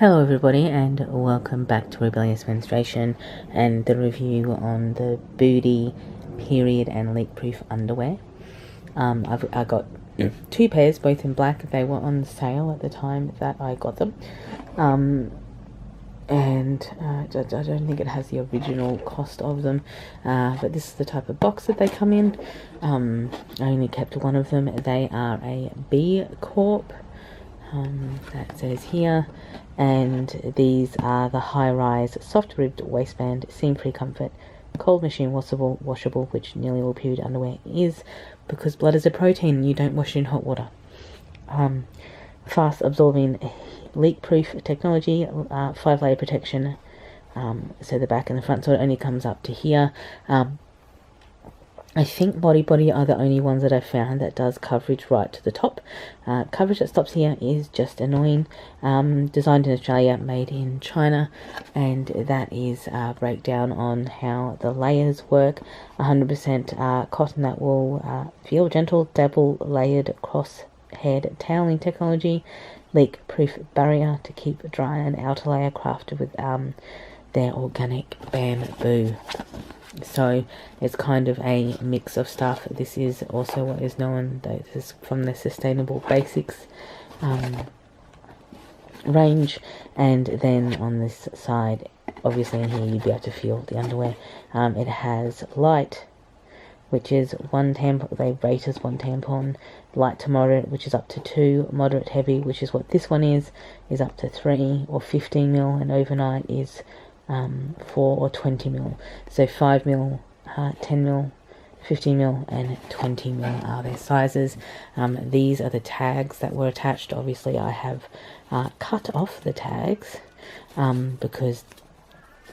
Hello everybody and welcome back to Rebellious Menstruation and the review on the Boody period and leak-proof underwear. I got two pairs, both in black. They were on sale at the time that I got them. And I don't think it has the original cost of them, but this is the type of box that they come in. I only kept one of them. They are a B Corp. That says here, and these are the high-rise soft ribbed waistband seam-free comfort cold machine washable, which nearly all period underwear is, because blood is a protein. You don't wash it in hot water. Fast absorbing leak-proof technology, 5-layer protection, so the back and the front, so it only comes up to here. I think Boody are the only ones that I've found that does coverage right to the top. Coverage that stops here is just annoying. Designed in Australia, made in China, and that is a breakdown on how the layers work. 100% cotton that will feel gentle, double layered cross-head toweling technology, leak-proof barrier to keep dry, and outer layer crafted with their organic bamboo. So it's kind of a mix of stuff. This is also what is known, this is from the Sustainable Basics range. And then on this side, obviously in here you'd be able to feel the underwear. It has light, which is 1 tampon, they rate as 1 tampon, light to moderate, which is up to 2, moderate heavy, which is what this one is up to 3 or 15 mil, and overnight is 4 or 20 mil. So 5 mil, 10 mil, 15 mil, and 20 mil are their sizes. These are the tags that were attached. Obviously I have cut off the tags because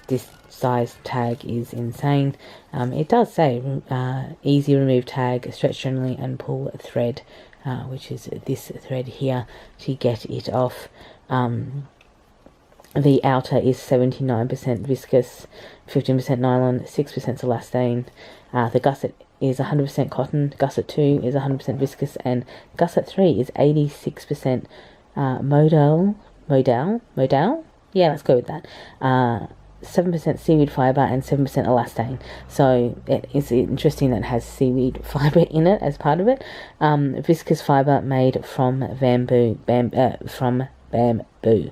this size tag is insane. It does say easy remove tag, stretch generally and pull thread, which is this thread here to get it off. The outer is 79% viscous, 15% nylon, 6% elastane. The gusset is 100% cotton, gusset 2 is 100% viscous, and gusset 3 is 86% modal? Yeah, let's go with that. 7% seaweed fibre and 7% elastane. So it is interesting that it has seaweed fibre in it as part of it. Viscous fibre made from bamboo.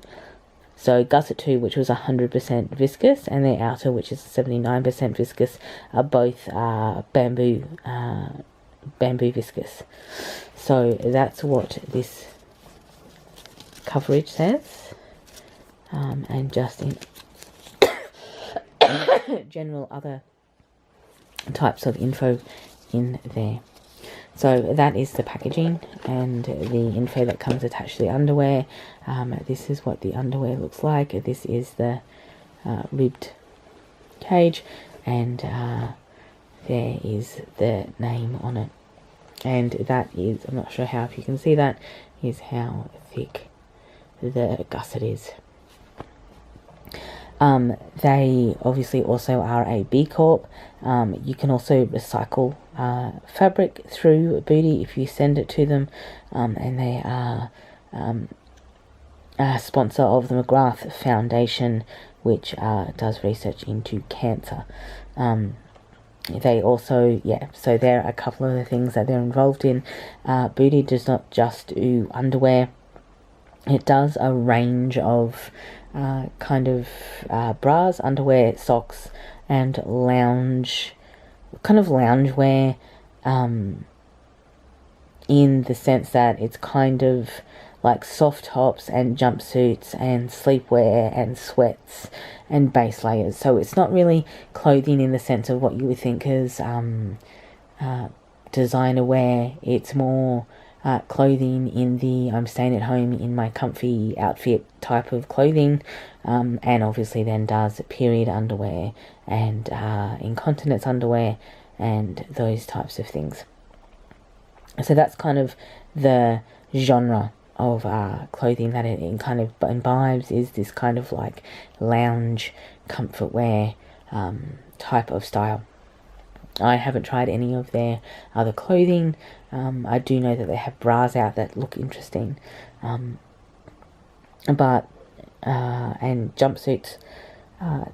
So gusset 2, which was 100% viscous, and the outer, which is 79% viscous, are both bamboo viscous. So that's what this coverage says, and just in general other types of info in there. So that is the packaging and the info that comes attached to the underwear. This is what the underwear looks like. This is the ribbed cage, and there is the name on it. And that is, I'm not sure how, if you can see that, is how thick the gusset is. They obviously also are a B Corp. You can also recycle fabric through Boody if you send it to them, and they are a sponsor of the McGrath Foundation, which does research into cancer. They also, so there are a couple of the things that they're involved in. Boody does not just do underwear. It does a range of kind of bras, underwear, socks, and loungewear, in the sense that it's kind of like soft tops and jumpsuits and sleepwear and sweats and base layers. So it's not really clothing in the sense of what you would think as designer wear. It's more clothing in the I'm staying at home in my comfy outfit type of clothing, and obviously then does period underwear and incontinence underwear and those types of things. So that's kind of the genre of clothing that it kind of imbibes, is this kind of like lounge comfort wear type of style. I haven't tried any of their other clothing. I do know that they have bras out that look interesting. But and jumpsuits.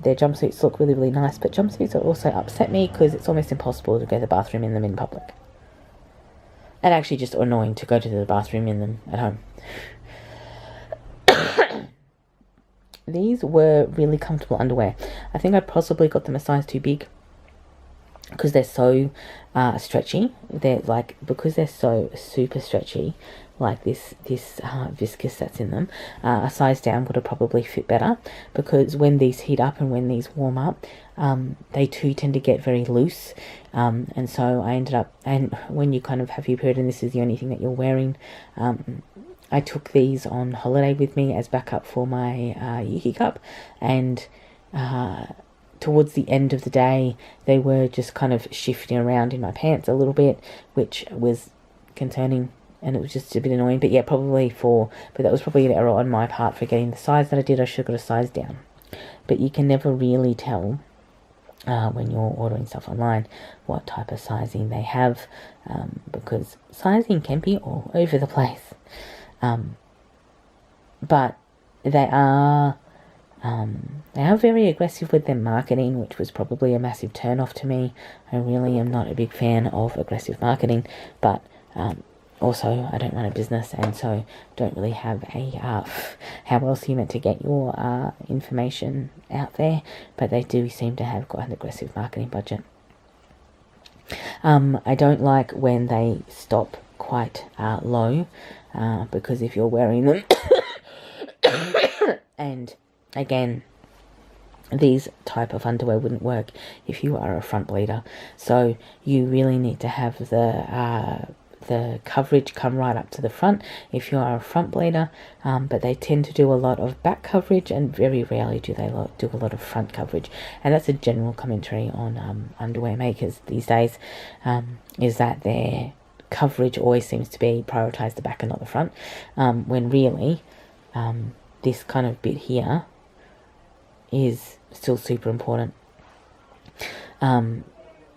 Their jumpsuits look really, really nice, but jumpsuits also upset me because it's almost impossible to go to the bathroom in them in public. And actually just annoying to go to the bathroom in them at home. These were really comfortable underwear. I think I possibly got them a size too big because they're so stretchy. They're like, because they're so super stretchy, like this viscous that's in them, a size down would have probably fit better, because when these heat up and when these warm up, they too tend to get very loose, and so I ended up, and when you kind of have your period and this is the only thing that you're wearing, I took these on holiday with me as backup for my Yuki cup, and towards the end of the day they were just kind of shifting around in my pants a little bit, which was concerning, and it was just a bit annoying. But yeah, but that was probably an error on my part for getting the size that I did. I should have got a size down. But you can never really tell when you're ordering stuff online what type of sizing they have, because sizing can be all over the place. But they are very aggressive with their marketing, which was probably a massive turn off to me. I really am not a big fan of aggressive marketing, but also I don't run a business, and so don't really have a how else are you meant to get your information out there. But they do seem to have got an aggressive marketing budget. I don't like when they stop quite low, because if you're wearing them and again, these type of underwear wouldn't work if you are a front bleeder, so you really need to have the coverage come right up to the front if you are a front bleeder, but they tend to do a lot of back coverage, and very rarely do they do a lot of front coverage. And that's a general commentary on underwear makers these days, is that their coverage always seems to be prioritise the back and not the front, when really this kind of bit here is still super important.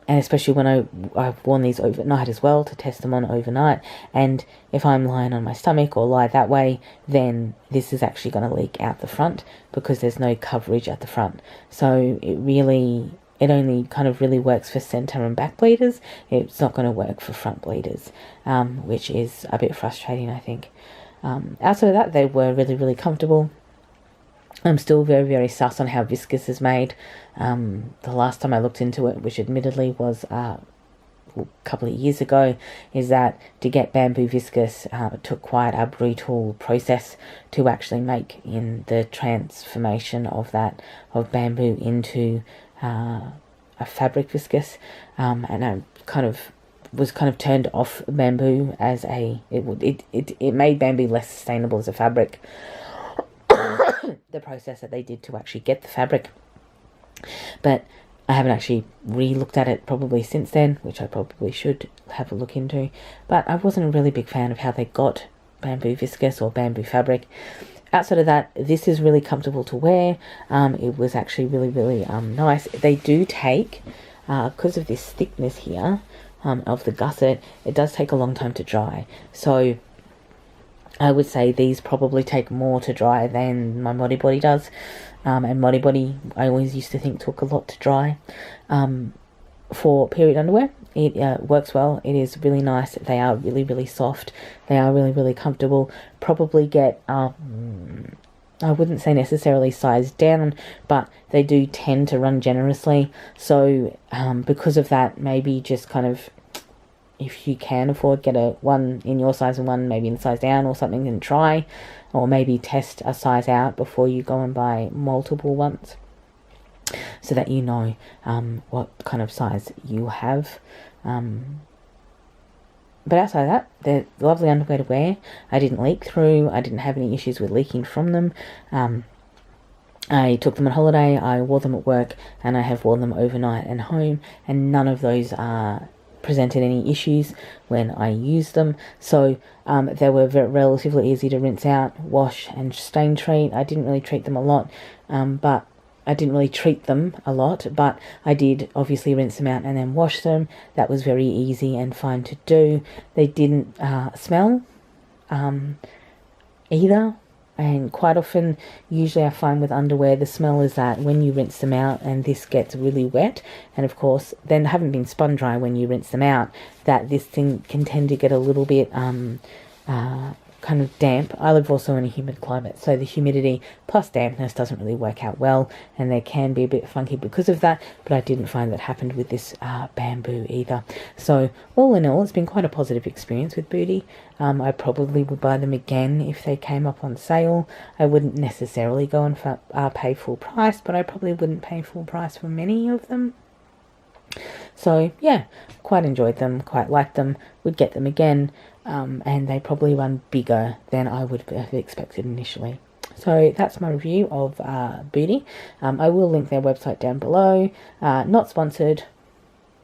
And especially when I've worn these overnight as well, to test them on overnight, and if I'm lying on my stomach or lie that way, then this is actually going to leak out the front because there's no coverage at the front. So it only kind of really works for centre and back bleeders. It's not going to work for front bleeders, which is a bit frustrating, I think. Outside of that, they were really, really comfortable. I'm still very, very sus on how viscose is made. The last time I looked into it, which admittedly was a couple of years ago, is that to get bamboo viscose, it took quite a brutal process to actually make in the transformation of bamboo into a fabric viscose, and I was turned off bamboo as it made bamboo less sustainable as a fabric. The process that they did to actually get the fabric, but I haven't actually re-looked at it probably since then, which I probably should have a look into. But I wasn't a really big fan of how they got bamboo viscose or bamboo fabric. Outside of that, this is really comfortable to wear. It was actually really, really nice. They do take, because of this thickness here of the gusset, it does take a long time to dry. So I would say these probably take more to dry than my Body does. And Body, I always used to think took a lot to dry. For period underwear, it works well. It is really nice. They are really, really soft. They are really, really comfortable. Probably get, I wouldn't say necessarily size down, but they do tend to run generously. So because of that, maybe just kind of, if you can afford, get a one in your size and one maybe in the size down or something, and try, or maybe test a size out before you go and buy multiple ones, so that you know what kind of size you have. But outside of that, they're lovely underwear to wear. I didn't leak through. I didn't have any issues with leaking from them. I took them on holiday. I wore them at work, and I have worn them overnight and home, and none of those presented any issues when I used them. So they were relatively easy to rinse out, wash, and stain treat. I didn't really treat them a lot, but I did obviously rinse them out and then wash them. That was very easy and fine to do. They didn't smell either. And quite often, usually I find with underwear, the smell is that when you rinse them out and this gets really wet, and of course, then haven't been spun dry when you rinse them out, that this thing can tend to get a little bit kind of damp. I live also in a humid climate, so the humidity plus dampness doesn't really work out well, and they can be a bit funky because of that, but I didn't find that happened with this bamboo either. So all in all, it's been quite a positive experience with Boody. I probably would buy them again if they came up on sale. I wouldn't necessarily go and pay full price, but I probably wouldn't pay full price for many of them. So yeah, quite enjoyed them, quite liked them, would get them again, and they probably run bigger than I would have expected initially. So that's my review of Boody. I will link their website down below. Not sponsored,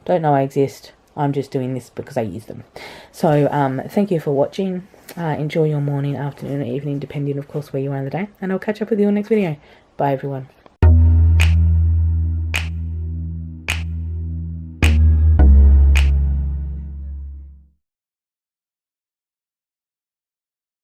don't know I exist, I'm just doing this because I use them. So thank you for watching. Enjoy your morning, afternoon or evening, depending of course where you are in the day, and I'll catch up with you in the next video. Bye everyone.